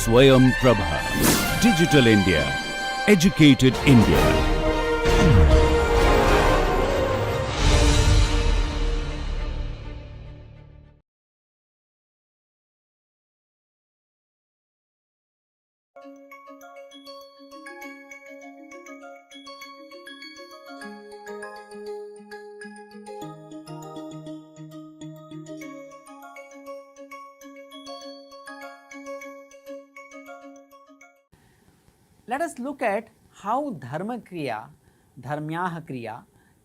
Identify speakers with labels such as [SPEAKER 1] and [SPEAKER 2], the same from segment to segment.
[SPEAKER 1] Swayam Prabha. Digital India. Educated India.
[SPEAKER 2] Let us look at how Dharmahkriya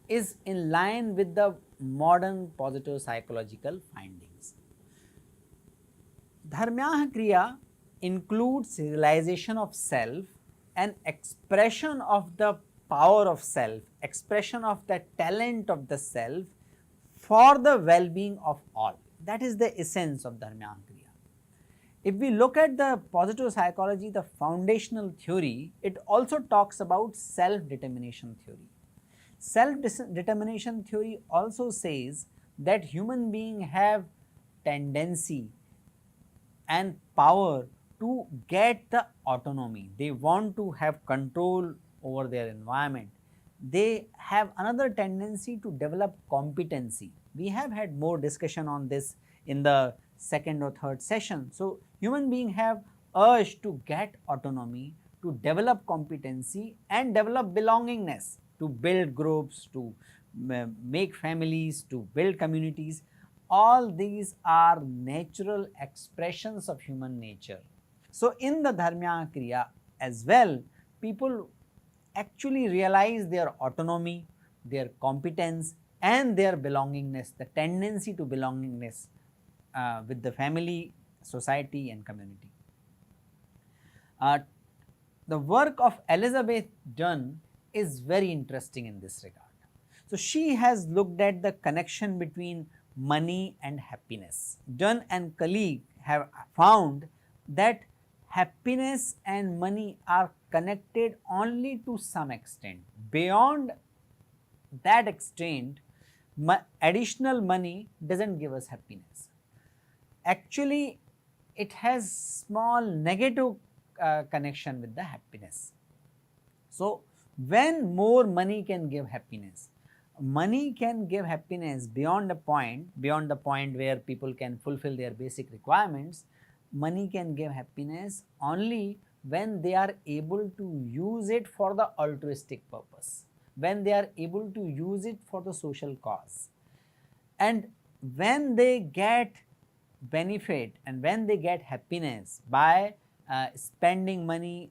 [SPEAKER 2] is in line with the modern positive psychological findings. Dharmahkriya includes realization of self and expression of the power of self, expression of the talent of the self for the well-being of all. That is the essence of Dharmahkriya. If we look at the positive psychology, the foundational theory, it also talks about self-determination theory. Self-determination theory also says that human beings have tendency and power to get the autonomy. They want to have control over their environment. They have another tendency to develop competency. We have had more discussion on this in the second or third session. So, human beings have urge to get autonomy, to develop competency and develop belongingness, to build groups, to make families, to build communities. All these are natural expressions of human nature. So, in the Dharmahkriya as well, people actually realize their autonomy, their competence and their belongingness, the tendency to belongingness with the family, society and community. The work of Elizabeth Dunn is very interesting in this regard. So, she has looked at the connection between money and happiness. Dunn and colleague have found that happiness and money are connected only to some extent. Beyond that extent, additional money does not give us happiness. Actually, it has small negative connection with the happiness. So, when more money can give happiness, money can give happiness beyond the point where people can fulfill their basic requirements. Money can give happiness only when they are able to use it for the altruistic purpose, when they are able to use it for the social cause, and when they get benefit and when they get happiness by spending money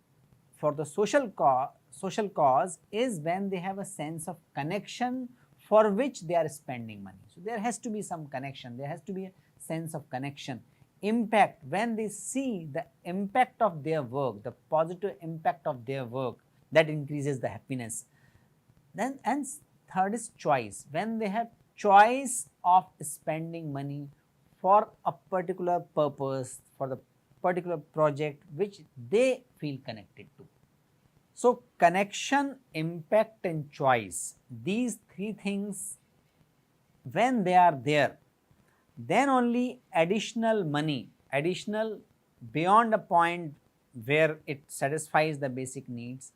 [SPEAKER 2] for the social cause is when they have a sense of connection for which they are spending money. So, there has to be some connection, there has to be a sense of connection, impact, when they see the impact of their work, the positive impact of their work, that increases the happiness. Then and third is choice, when they have choice of spending money for a particular purpose, for the particular project which they feel connected to. So, connection, impact and choice, these three things when they are there, then only additional money, additional beyond a point where it satisfies the basic needs,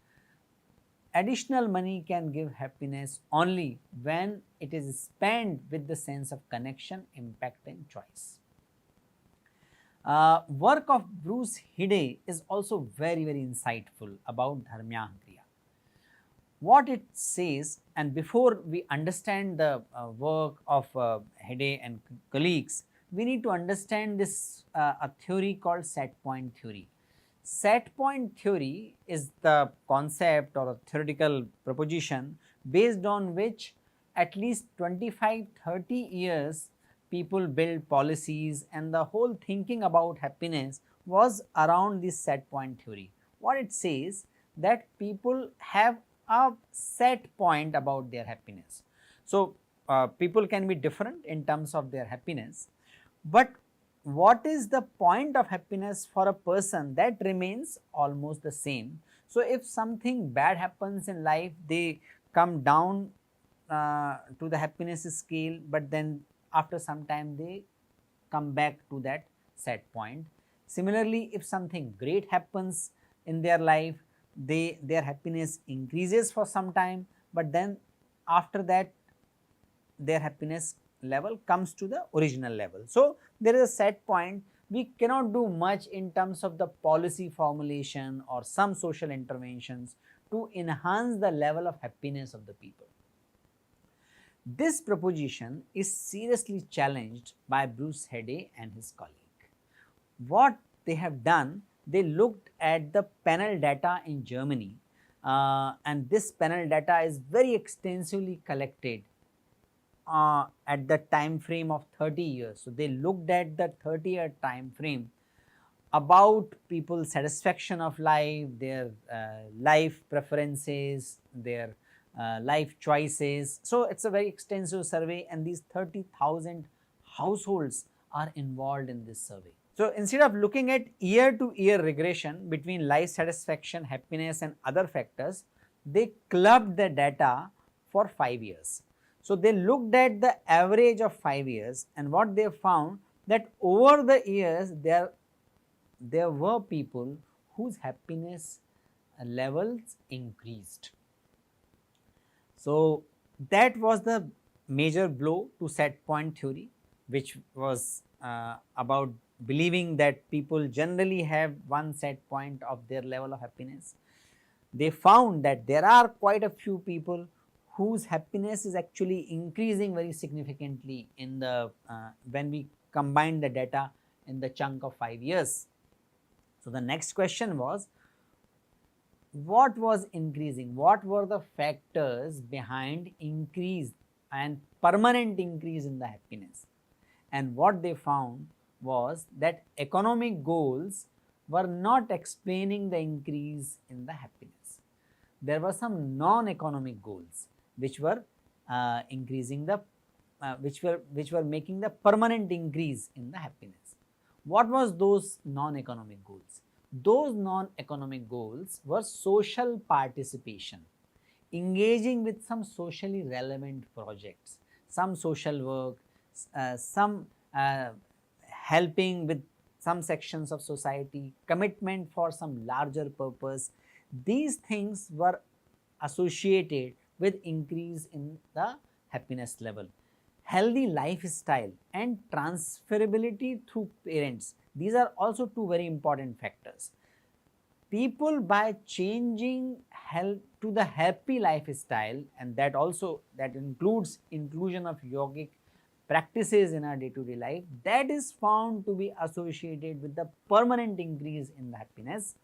[SPEAKER 2] additional money can give happiness only when it is spent with the sense of connection, impact and choice. Work of Bruce Hide is also very insightful about Dharmahkriya. What it says, and before we understand the work of Hide and colleagues, we need to understand this a theory called set point theory. Set point theory is the concept or a theoretical proposition based on which at least 25-30 years people build policies, and the whole thinking about happiness was around this set point theory. What it says that people have a set point about their happiness. So, people can be different in terms of their happiness, but what is the point of happiness for a person, that remains almost the same. So, if something bad happens in life, they come down to the happiness scale, but then after some time they come back to that set point. Similarly, if something great happens in their life, their happiness increases for some time, but then after that their happiness level comes to the original level. So, there is a set point. We cannot do much in terms of the policy formulation or some social interventions to enhance the level of happiness of the people. This proposition is seriously challenged by Bruce Hede and his colleague. What they have done, they looked at the panel data in Germany, and this panel data is very extensively collected at the time frame of 30 years. So, they looked at the 30-year time frame about people's satisfaction of life, their life preferences, their life choices. So, it is a very extensive survey, and these 30,000 households are involved in this survey. So, instead of looking at year to year regression between life satisfaction, happiness and other factors, they clubbed the data for 5 years. So, they looked at the average of 5 years, and what they found that over the years there were people whose happiness levels increased. So, that was the major blow to set point theory, which was about believing that people generally have one set point of their level of happiness. They found that there are quite a few people whose happiness is actually increasing very significantly in the when we combine the data in the chunk of 5 years. So, the next question was, what was increasing? What were the factors behind increase and permanent increase in the happiness? And what they found was that economic goals were not explaining the increase in the happiness. There were some non-economic goals which were increasing the which were making the permanent increase in the happiness. What was those non-economic goals? Those non-economic goals were social participation, engaging with some socially relevant projects, some social work, some helping with some sections of society, commitment for some larger purpose. These things were associated with increase in the happiness level. Healthy lifestyle and transferability through parents, these are also two very important factors. People, by changing health to the happy lifestyle, and that includes inclusion of yogic practices in our day-to-day life, that is found to be associated with the permanent increase in the happiness.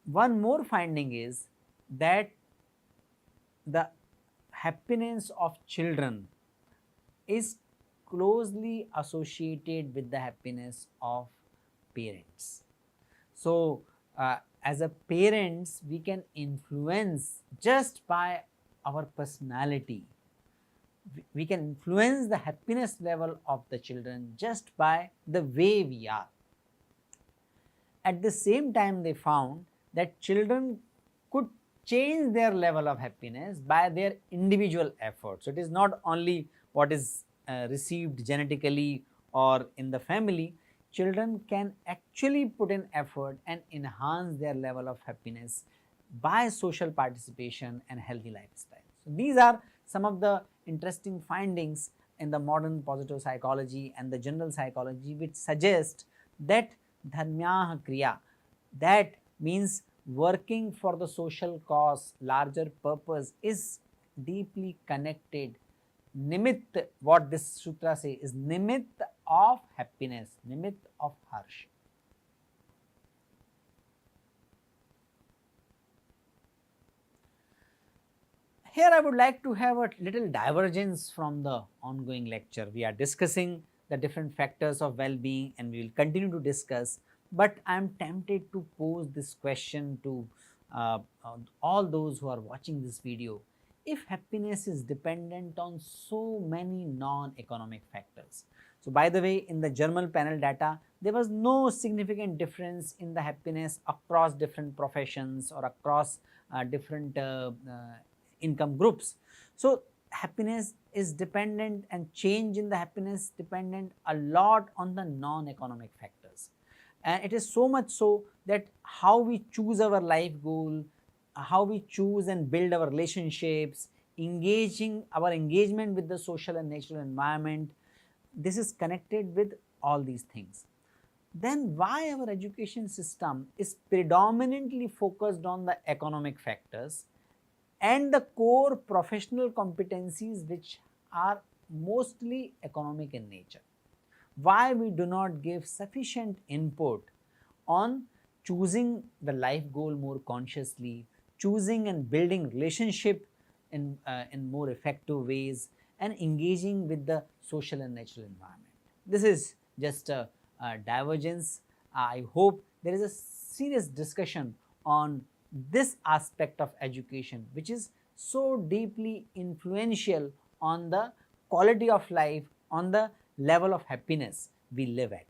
[SPEAKER 2] One more finding is that the happiness of children is closely associated with the happiness of parents. So, as a parents, we can influence just by our personality. We can influence the happiness level of the children just by the way we are. At the same time, they found that children could change their level of happiness by their individual efforts. So, it is not only what is received genetically or in the family. Children can actually put in effort and enhance their level of happiness by social participation and healthy lifestyle. So, these are some of the interesting findings in the modern positive psychology and the general psychology, which suggest that Dharmahkriya, that means working for the social cause, larger purpose, is deeply connected. Nimit, what this sutra says, is nimit of happiness, nimit of harsh. Here I would like to have a little divergence from the ongoing lecture. We are discussing the different factors of well-being and we will continue to discuss, but I am tempted to pose this question to all those who are watching this video. If happiness is dependent on so many non-economic factors. So, by the way, in the German panel data, there was no significant difference in the happiness across different professions or across different income groups. So, happiness is dependent and change in the happiness dependent a lot on the non-economic factors. And it is so much so that how we choose our life goal, how we choose and build our relationships, our engagement with the social and natural environment, this is connected with all these things. Then why our education system is predominantly focused on the economic factors and the core professional competencies which are mostly economic in nature? Why we do not give sufficient input on choosing the life goal more consciously, choosing and building relationship in more effective ways, and engaging with the social and natural environment? This is just a divergence. I hope there is a serious discussion on this aspect of education, which is so deeply influential on the quality of life, on the level of happiness we live at.